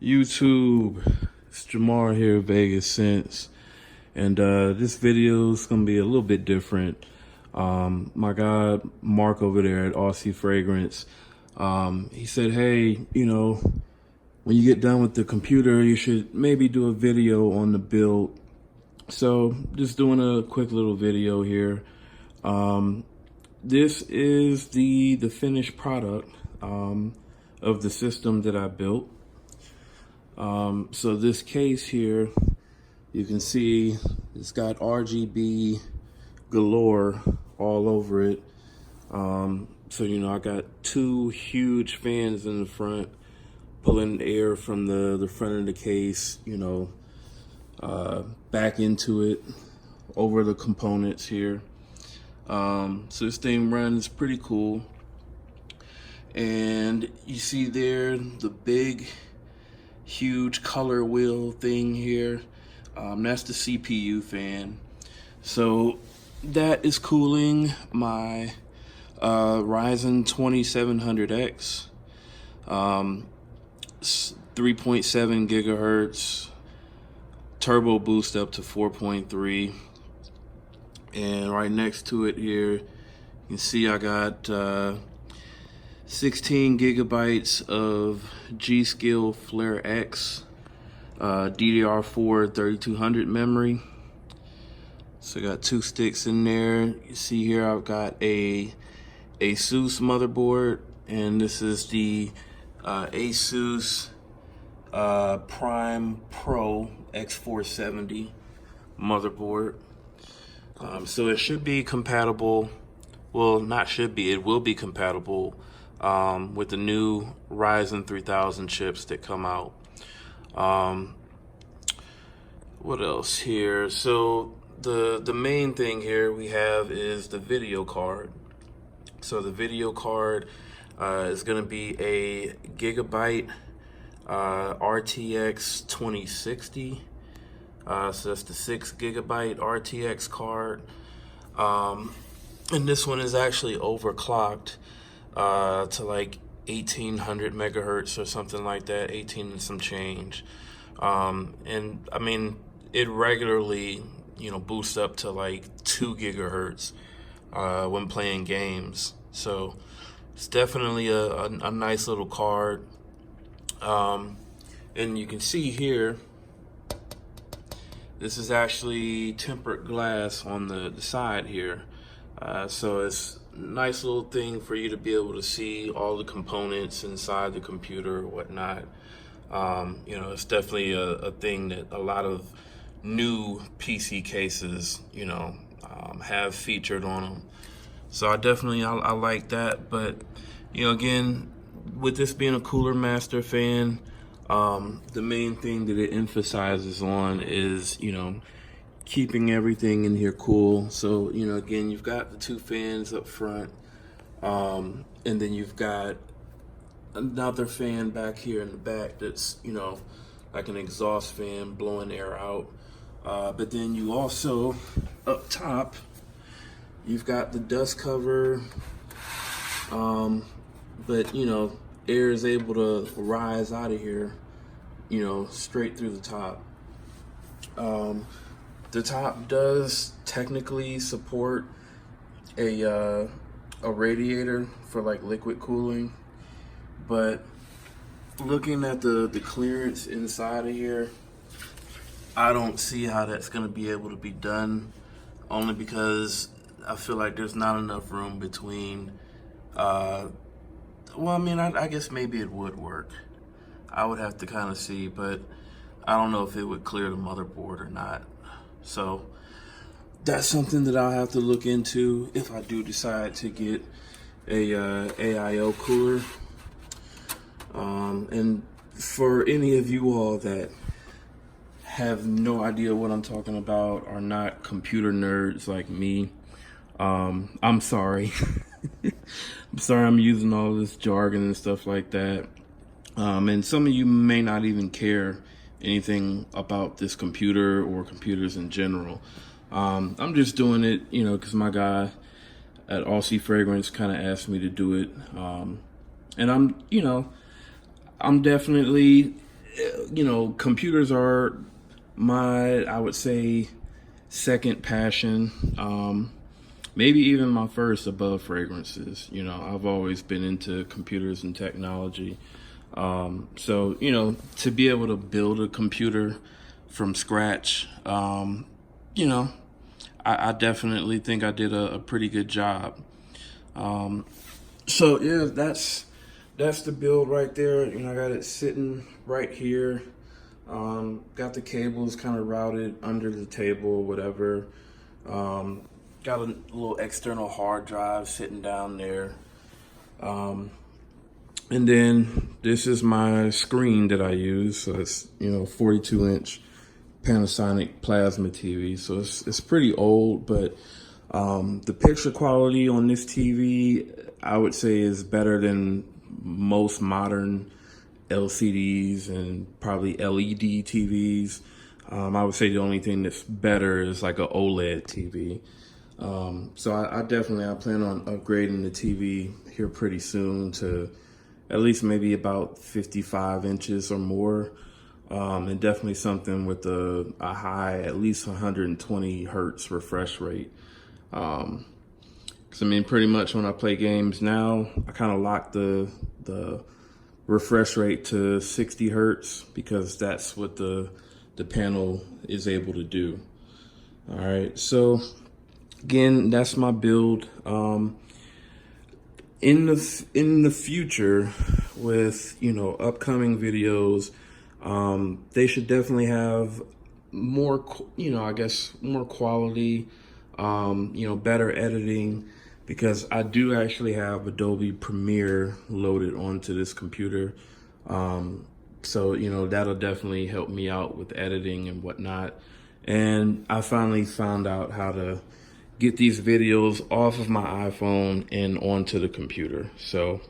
YouTube, it's Jamar here, Vegas Sense, and this video is gonna be a little bit different. My guy Mark over there at Aussie Fragrance, he said, "Hey, when you get done with the computer, you should maybe do a video on the build." So, just doing a quick little video here. This is the finished product of the system that I built. So this case here, you can see it's got RGB galore all over it. So I got two huge fans in the front, pulling air from the front of the case, back into it over the components here. So this thing runs pretty cool. And you see there the big huge color wheel thing here. That's the CPU fan. So that is cooling my Ryzen 2700X, 3.7 gigahertz, turbo boost up to 4.3. And right next to it here, you can see I got 16 gigabytes of G.Skill Flare X DDR4 3200 memory. So I got two sticks in there. You see here I've got a ASUS motherboard, and this is the ASUS Prime Pro X470 motherboard. So it should be compatible. Well, not should be, it will be compatible with the new Ryzen 3000 chips that come out. What else here? So the main thing here we have is the video card. So the video card is going to be a Gigabyte RTX 2060. So that's the 6 gigabyte RTX card. And this one is actually overclocked to like 1800 megahertz or something like that, 18 and some change. And I mean, it regularly, boosts up to like 2 gigahertz when playing games. So it's definitely a nice little card. And you can see here, this is actually tempered glass on the side here. So it's a nice little thing for you to be able to see all the components inside the computer or whatnot. It's definitely a thing that a lot of new PC cases, have featured on them. So I like that. But, again, with this being a Cooler Master fan, the main thing that it emphasizes on is, keeping everything in here cool. So, again, you've got the two fans up front, and then you've got another fan back here in the back that's, like an exhaust fan blowing air out. But then you also, up top, you've got the dust cover, but, air is able to rise out of here, straight through the top. The top does technically support a radiator for like liquid cooling, but looking at the clearance inside of here, I don't see how that's going to be able to be done, only because I feel like there's not enough room between I guess maybe it would work. I would have to kind of see, but I don't know if it would clear the motherboard or not. So that's something that I'll have to look into if I do decide to get a AIO cooler. And for any of you all that have no idea what I'm talking about, are not computer nerds like me, I'm sorry. I'm sorry I'm using all this jargon and stuff like that. And some of you may not even care anything about this computer or computers in general. I'm just doing it, because my guy at Aussie Fragrance kind of asked me to do it. And I'm definitely you know, computers are my, I would say, second passion. Maybe even my first above fragrances. You know, I've always been into computers and technology. So, you know, to be able to build a computer from scratch, you know, I definitely think I did a pretty good job. So yeah, that's the build right there. You know, I got it sitting right here. Got the cables kind of routed under the table, whatever. Got a little external hard drive sitting down there. And then this is my screen that I use. So it's, you know, 42-inch Panasonic plasma TV. So it's pretty old, but the picture quality on this TV, I would say, is better than most modern LCDs and probably LED TVs. I would say the only thing that's better is like an OLED TV. So I plan on upgrading the TV here pretty soon to at least maybe about 55 inches or more. And definitely something with a high, at least 120 hertz refresh rate. Cause I mean, pretty much when I play games now, I kind of lock the refresh rate to 60 hertz because that's what the panel is able to do. All right, so again, that's my build. In the future, with, you know, upcoming videos, they should definitely have more, you know, I guess more quality, you know, better editing, because I do actually have Adobe Premiere loaded onto this computer. So, you know, that'll definitely help me out with editing and whatnot. And I finally found out how to get these videos off of my iPhone and onto the computer. So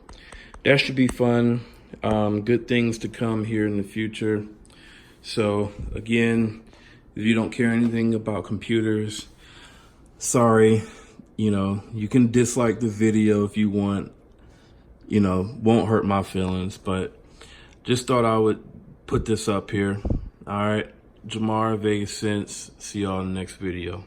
that should be fun. Good things to come here in the future. So again, if you don't care anything about computers, sorry, you know, you can dislike the video if you want, you know, won't hurt my feelings, but just thought I would put this up here. All right, Jamar, Vegas Sense. See y'all in the next video.